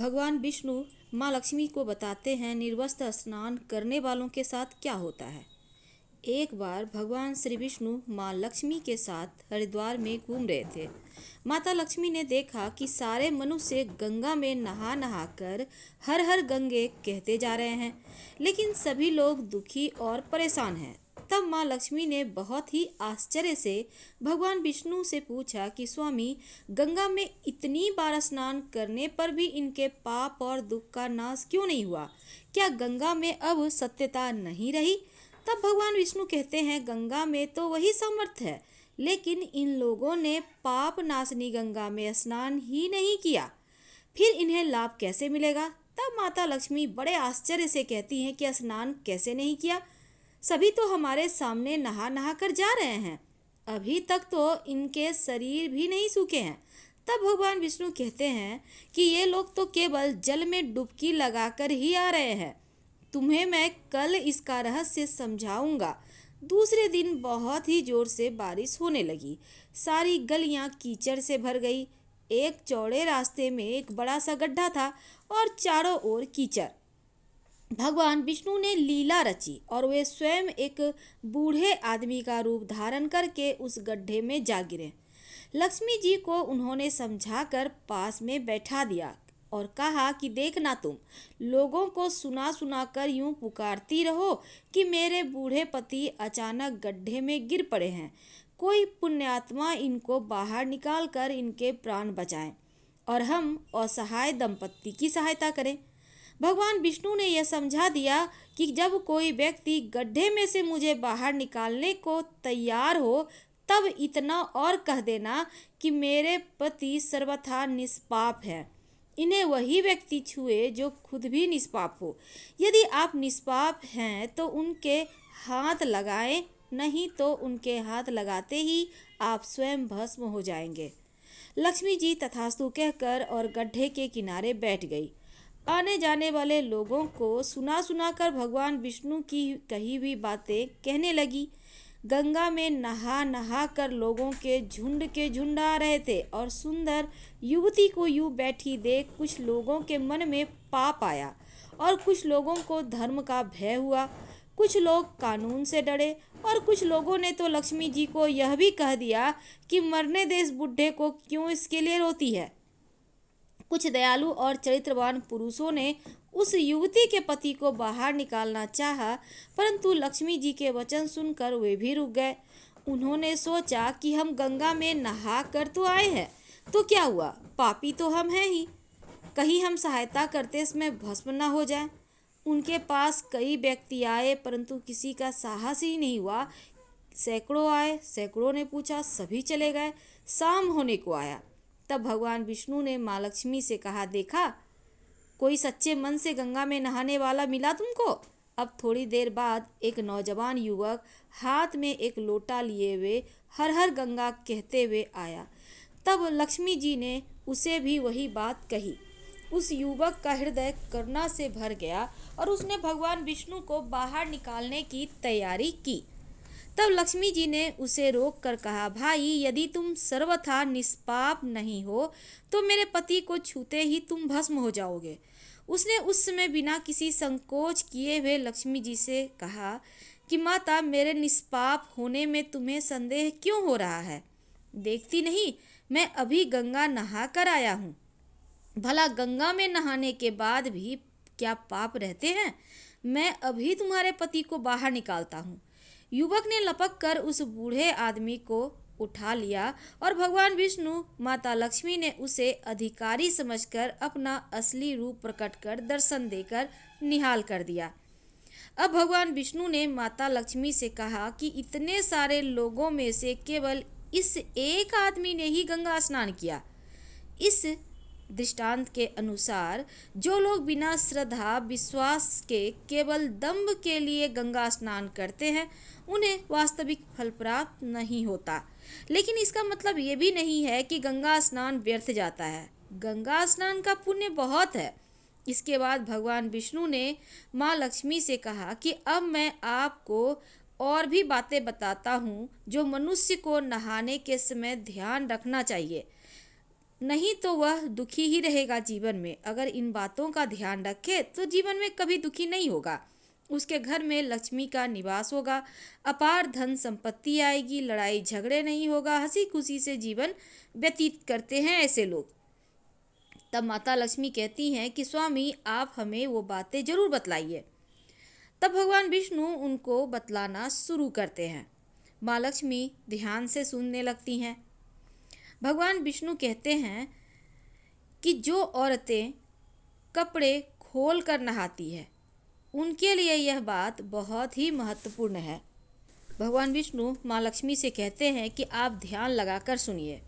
भगवान विष्णु माँ लक्ष्मी को बताते हैं निर्वस्त्र स्नान करने वालों के साथ क्या होता है। एक बार भगवान श्री विष्णु माँ लक्ष्मी के साथ हरिद्वार में घूम रहे थे। माता लक्ष्मी ने देखा कि सारे मनुष्य गंगा में नहा नहा कर हर हर गंगे कहते जा रहे हैं, लेकिन सभी लोग दुखी और परेशान हैं। तब माँ लक्ष्मी ने बहुत ही आश्चर्य से भगवान विष्णु से पूछा कि स्वामी, गंगा में इतनी बार स्नान करने पर भी इनके पाप और दुख का नाश क्यों नहीं हुआ? क्या गंगा में अब सत्यता नहीं रही? तब भगवान विष्णु कहते हैं, गंगा में तो वही सामर्थ्य है, लेकिन इन लोगों ने पाप नाशनी गंगा में स्नान ही नहीं किया, फिर इन्हें लाभ कैसे मिलेगा? तब माता लक्ष्मी बड़े आश्चर्य से कहती हैं कि स्नान कैसे नहीं किया? सभी तो हमारे सामने नहा नहा कर जा रहे हैं, अभी तक तो इनके शरीर भी नहीं सूखे हैं। तब भगवान विष्णु कहते हैं कि ये लोग तो केवल जल में डुबकी लगाकर ही आ रहे हैं, तुम्हें मैं कल इसका रहस्य समझाऊंगा। दूसरे दिन बहुत ही जोर से बारिश होने लगी। सारी गलियां कीचड़ से भर गई। एक चौड़े रास्ते में एक बड़ा सा गड्ढा था और चारों ओर कीचड़। भगवान विष्णु ने लीला रची और वे स्वयं एक बूढ़े आदमी का रूप धारण करके उस गड्ढे में जा गिरे। लक्ष्मी जी को उन्होंने समझाकर पास में बैठा दिया और कहा कि देखना, तुम लोगों को सुना सुना कर यूं पुकारती रहो कि मेरे बूढ़े पति अचानक गड्ढे में गिर पड़े हैं, कोई पुण्यात्मा इनको बाहर निकाल कर इनके प्राण बचाएं और हम असहाय दंपत्ति की सहायता करें। भगवान विष्णु ने यह समझा दिया कि जब कोई व्यक्ति गड्ढे में से मुझे बाहर निकालने को तैयार हो, तब इतना और कह देना कि मेरे पति सर्वथा निष्पाप है। इन्हें वही व्यक्ति छुए जो खुद भी निष्पाप हो। यदि आप निष्पाप हैं तो उनके हाथ लगाएं, नहीं तो उनके हाथ लगाते ही आप स्वयं भस्म हो जाएंगे। लक्ष्मी जी तथास्तु कहकर और गड्ढे के किनारे बैठ गई। आने जाने वाले लोगों को सुना सुना कर भगवान विष्णु की कही हुई बातें कहने लगी। गंगा में नहा नहा कर लोगों के झुंड आ रहे थे और सुंदर युवती को यूं बैठी देख कुछ लोगों के मन में पाप आया और कुछ लोगों को धर्म का भय हुआ। कुछ लोग कानून से डरे और कुछ लोगों ने तो लक्ष्मी जी को यह भी कह दिया कि मरने दे इस बुढ़े को, क्यों इसके लिए रोती है। कुछ दयालु और चरित्रवान पुरुषों ने उस युवती के पति को बाहर निकालना चाहा, परंतु लक्ष्मी जी के वचन सुनकर वे भी रुक गए। उन्होंने सोचा कि हम गंगा में नहा कर तो आए हैं, तो क्या हुआ, पापी तो हम हैं ही, कहीं हम सहायता करते समय भस्म न हो जाए। उनके पास कई व्यक्ति आए, परंतु किसी का साहस ही नहीं हुआ। सैकड़ों आए, सैकड़ों ने पूछा, सभी चले गए। शाम होने को आया। तब भगवान विष्णु ने माँ लक्ष्मी से कहा, देखा, कोई सच्चे मन से गंगा में नहाने वाला मिला तुमको? अब थोड़ी देर बाद एक नौजवान युवक हाथ में एक लोटा लिए हुए हर हर गंगा कहते हुए आया। तब लक्ष्मी जी ने उसे भी वही बात कही। उस युवक का हृदय करुणा से भर गया और उसने भगवान विष्णु को बाहर निकालने की तैयारी की। तब लक्ष्मी जी ने उसे रोक कर कहा, भाई, यदि तुम सर्वथा निष्पाप नहीं हो तो मेरे पति को छूते ही तुम भस्म हो जाओगे। उसने उस समय बिना किसी संकोच किए हुए लक्ष्मी जी से कहा कि माता, मेरे निष्पाप होने में तुम्हें संदेह क्यों हो रहा है? देखती नहीं, मैं अभी गंगा नहा कर आया हूँ। भला गंगा में नहाने के बाद भी क्या पाप रहते हैं? मैं अभी तुम्हारे पति को बाहर निकालता हूँ। युवक ने लपक कर उस बूढ़े आदमी को उठा लिया और भगवान विष्णु, माता लक्ष्मी ने उसे अधिकारी समझकर अपना असली रूप प्रकट कर दर्शन देकर निहाल कर दिया। अब भगवान विष्णु ने माता लक्ष्मी से कहा कि इतने सारे लोगों में से केवल इस एक आदमी ने ही गंगा स्नान किया। इस दृष्टांत के अनुसार जो लोग बिना श्रद्धा विश्वास के केवल दंभ के लिए गंगा स्नान करते हैं, उन्हें वास्तविक फल प्राप्त नहीं होता। लेकिन इसका मतलब ये भी नहीं है कि गंगा स्नान व्यर्थ जाता है। गंगा स्नान का पुण्य बहुत है। इसके बाद भगवान विष्णु ने माँ लक्ष्मी से कहा कि अब मैं आपको और भी बातें बताता हूँ जो मनुष्य को नहाने के समय ध्यान रखना चाहिए। नहीं तो वह दुखी ही रहेगा जीवन में। अगर इन बातों का ध्यान रखे तो जीवन में कभी दुखी नहीं होगा। उसके घर में लक्ष्मी का निवास होगा, अपार धन संपत्ति आएगी, लड़ाई झगड़े नहीं होगा, हंसी खुशी से जीवन व्यतीत करते हैं ऐसे लोग। तब माता लक्ष्मी कहती हैं कि स्वामी आप हमें वो बातें जरूर बतलाइए। तब भगवान विष्णु उनको बतलाना शुरू करते हैं। माँ लक्ष्मी ध्यान से सुनने लगती हैं। भगवान विष्णु कहते हैं कि जो औरतें कपड़े खोल कर नहाती है उनके लिए यह बात बहुत ही महत्वपूर्ण है। भगवान विष्णु माँ लक्ष्मी से कहते हैं कि आप ध्यान लगाकर सुनिए।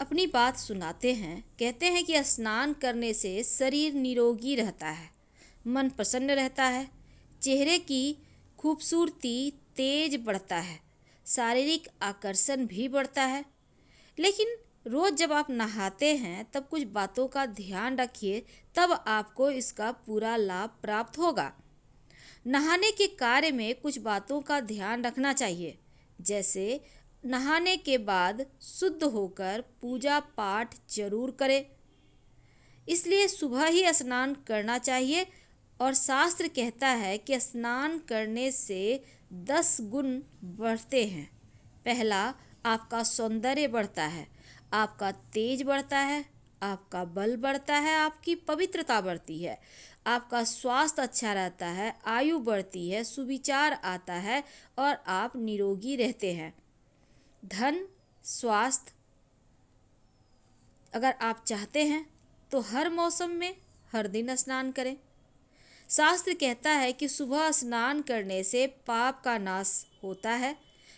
अपनी बात सुनाते हैं। कहते हैं कि स्नान करने से शरीर निरोगी रहता है, मन प्रसन्न रहता है, चेहरे की खूबसूरती तेज बढ़ता है, शारीरिक आकर्षण भी बढ़ता है। लेकिन रोज जब आप नहाते हैं तब कुछ बातों का ध्यान रखिए, तब आपको इसका पूरा लाभ प्राप्त होगा। नहाने के कार्य में कुछ बातों का ध्यान रखना चाहिए, जैसे नहाने के बाद शुद्ध होकर पूजा पाठ जरूर करें। इसलिए सुबह ही स्नान करना चाहिए और शास्त्र कहता है कि स्नान करने से 10 गुण बढ़ते हैं। पहला, आपका सौंदर्य बढ़ता है, आपका तेज बढ़ता है, आपका बल बढ़ता है, आपकी पवित्रता बढ़ती है, आपका स्वास्थ्य अच्छा रहता है, आयु बढ़ती है, सुविचार आता है और आप निरोगी रहते हैं। धन, स्वास्थ्य अगर आप चाहते हैं तो हर मौसम में हर दिन स्नान करें। शास्त्र कहता है कि सुबह स्नान करने से पाप का नाश होता है।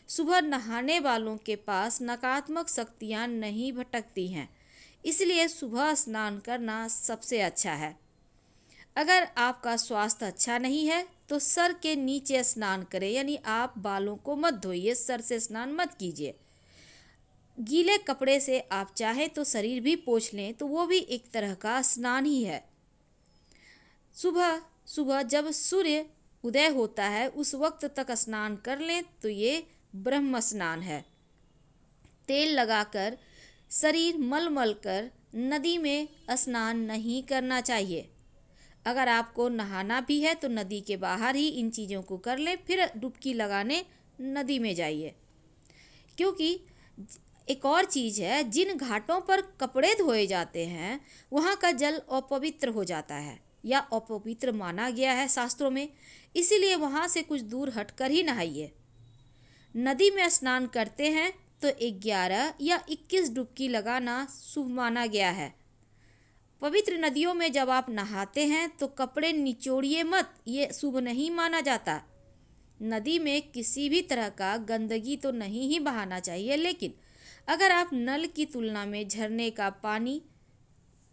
सुबह नहाने वालों के पास नकारात्मक शक्तियाँ नहीं भटकती हैं, इसलिए सुबह स्नान करना सबसे अच्छा है। अगर आपका स्वास्थ्य अच्छा नहीं है तो सर के नीचे स्नान करें, यानी आप बालों को मत धोइए, सर से स्नान मत कीजिए। गीले कपड़े से आप चाहें तो शरीर भी पोंछ लें, तो वो भी एक तरह का स्नान ही है। सुबह सुबह जब सूर्य उदय होता है उस वक्त तक स्नान कर लें तो ये ब्रह्म स्नान है। तेल लगाकर शरीर मल मल कर नदी में स्नान नहीं करना चाहिए। अगर आपको नहाना भी है तो नदी के बाहर ही इन चीज़ों को कर लें, फिर डुबकी लगाने नदी में जाइए। क्योंकि एक और चीज़ है, जिन घाटों पर कपड़े धोए जाते हैं वहाँ का जल अपवित्र हो जाता है या अपवित्र माना गया है शास्त्रों में, इसीलिए वहाँ से कुछ दूर हटकर ही नहाइए। नदी में स्नान करते हैं तो 11 या 21 डुबकी लगाना शुभ माना गया है। पवित्र नदियों में जब आप नहाते हैं तो कपड़े निचोड़िए मत, ये शुभ नहीं माना जाता। नदी में किसी भी तरह का गंदगी तो नहीं ही बहाना चाहिए, लेकिन अगर आप नल की तुलना में झरने का पानी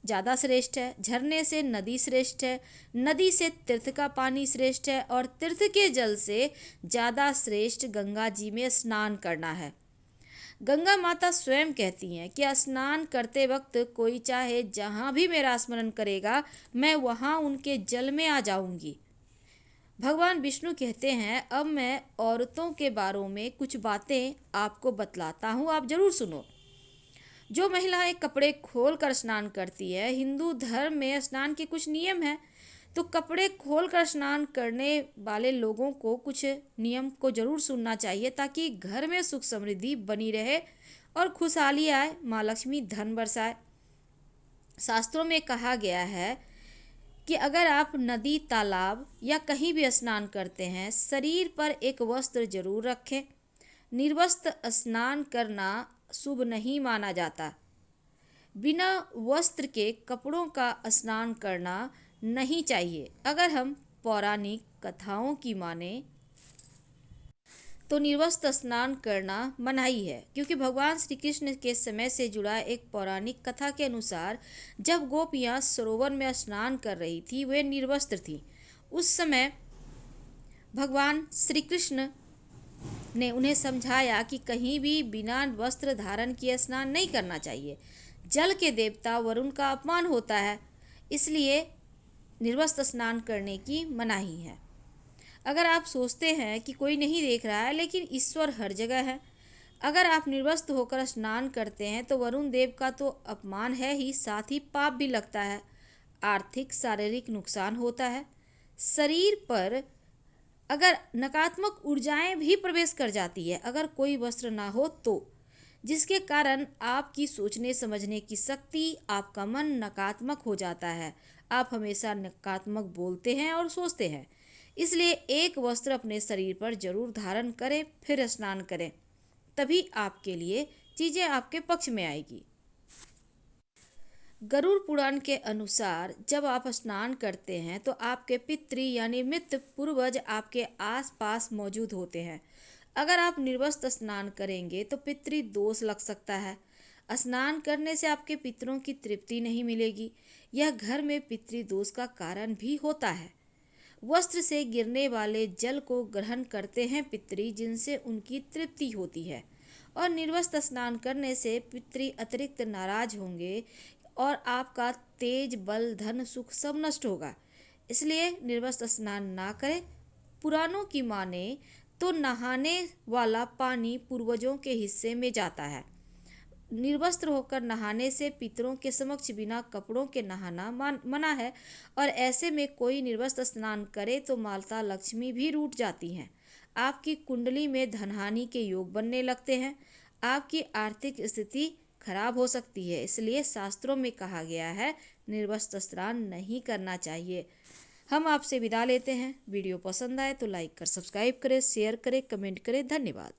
ज़्यादा श्रेष्ठ है, झरने से नदी श्रेष्ठ है, नदी से तीर्थ का पानी श्रेष्ठ है और तीर्थ के जल से ज़्यादा श्रेष्ठ गंगा जी में स्नान करना है। गंगा माता स्वयं कहती हैं कि स्नान करते वक्त कोई चाहे जहाँ भी मेरा स्मरण करेगा मैं वहाँ उनके जल में आ जाऊंगी। भगवान विष्णु कहते हैं, अब मैं औरतों के बारे में कुछ बातें आपको बतलाता हूँ, आप जरूर सुनो। जो महिलाएं कपड़े खोल कर स्नान करती है, हिंदू धर्म में स्नान के कुछ नियम हैं, तो कपड़े खोल कर स्नान करने वाले लोगों को कुछ नियम को जरूर सुनना चाहिए ताकि घर में सुख समृद्धि बनी रहे और खुशहाली आए, माँ लक्ष्मी धन बरसाए। शास्त्रों में कहा गया है कि अगर आप नदी, तालाब या कहीं भी स्नान करते हैं, शरीर पर एक वस्त्र जरूर रखें। निर्वस्त्र स्नान करना शुभ नहीं माना जाता। बिना वस्त्र के कपड़ों का स्नान करना नहीं चाहिए। अगर हम पौराणिक कथाओं की माने तो निर्वस्त्र स्नान करना मनाही है, क्योंकि भगवान श्री कृष्ण के समय से जुड़ा एक पौराणिक कथा के अनुसार जब गोपियाँ सरोवर में स्नान कर रही थी वे निर्वस्त्र थी। उस समय भगवान श्री कृष्ण ने उन्हें समझाया कि कहीं भी बिना वस्त्र धारण किए स्नान नहीं करना चाहिए। जल के देवता वरुण का अपमान होता है, इसलिए निर्वस्त्र स्नान करने की मनाही है। अगर आप सोचते हैं कि कोई नहीं देख रहा है, लेकिन ईश्वर हर जगह है। अगर आप निर्वस्त्र होकर स्नान करते हैं तो वरुण देव का तो अपमान है ही, साथ ही पाप भी लगता है। आर्थिक शारीरिक नुकसान होता है। शरीर पर अगर नकारात्मक ऊर्जाएं भी प्रवेश कर जाती है अगर कोई वस्त्र ना हो तो, जिसके कारण आपकी सोचने समझने की शक्ति, आपका मन नकारात्मक हो जाता है। आप हमेशा नकारात्मक बोलते हैं और सोचते हैं। इसलिए एक वस्त्र अपने शरीर पर जरूर धारण करें, फिर स्नान करें, तभी आपके लिए चीजें आपके पक्ष में आएगी। गरुड़ पुराण के अनुसार जब आप स्नान करते हैं तो आपके पितृ यानी मृत पूर्वज आपके आसपास मौजूद होते हैं। अगर आप निर्वस्त्र स्नान करेंगे तो पितृ दोष लग सकता है। स्नान करने से आपके पितरों की तृप्ति नहीं मिलेगी। यह घर में पितृ दोष का कारण भी होता है। वस्त्र से गिरने वाले जल को ग्रहण करते हैं पितृ, जिनसे उनकी तृप्ति होती है। और निर्वस्त्र स्नान करने से पितृ अतिरिक्त नाराज होंगे और आपका तेज, बल, धन, सुख सब नष्ट होगा। इसलिए निर्वस्त्र स्नान ना करें। पुराणों की माने तो नहाने वाला पानी पूर्वजों के हिस्से में जाता है। निर्वस्त्र होकर नहाने से पितरों के समक्ष बिना कपड़ों के नहाना मना है। और ऐसे में कोई निर्वस्त्र स्नान करे तो माता लक्ष्मी भी रूठ जाती हैं। आपकी कुंडली में धनहानि के योग बनने लगते हैं। आपकी आर्थिक स्थिति खराब हो सकती है। इसलिए शास्त्रों में कहा गया है निर्वस्त्र स्नान नहीं करना चाहिए। हम आपसे विदा लेते हैं। वीडियो पसंद आए तो लाइक कर सब्सक्राइब करें, शेयर करें, कमेंट करें। धन्यवाद।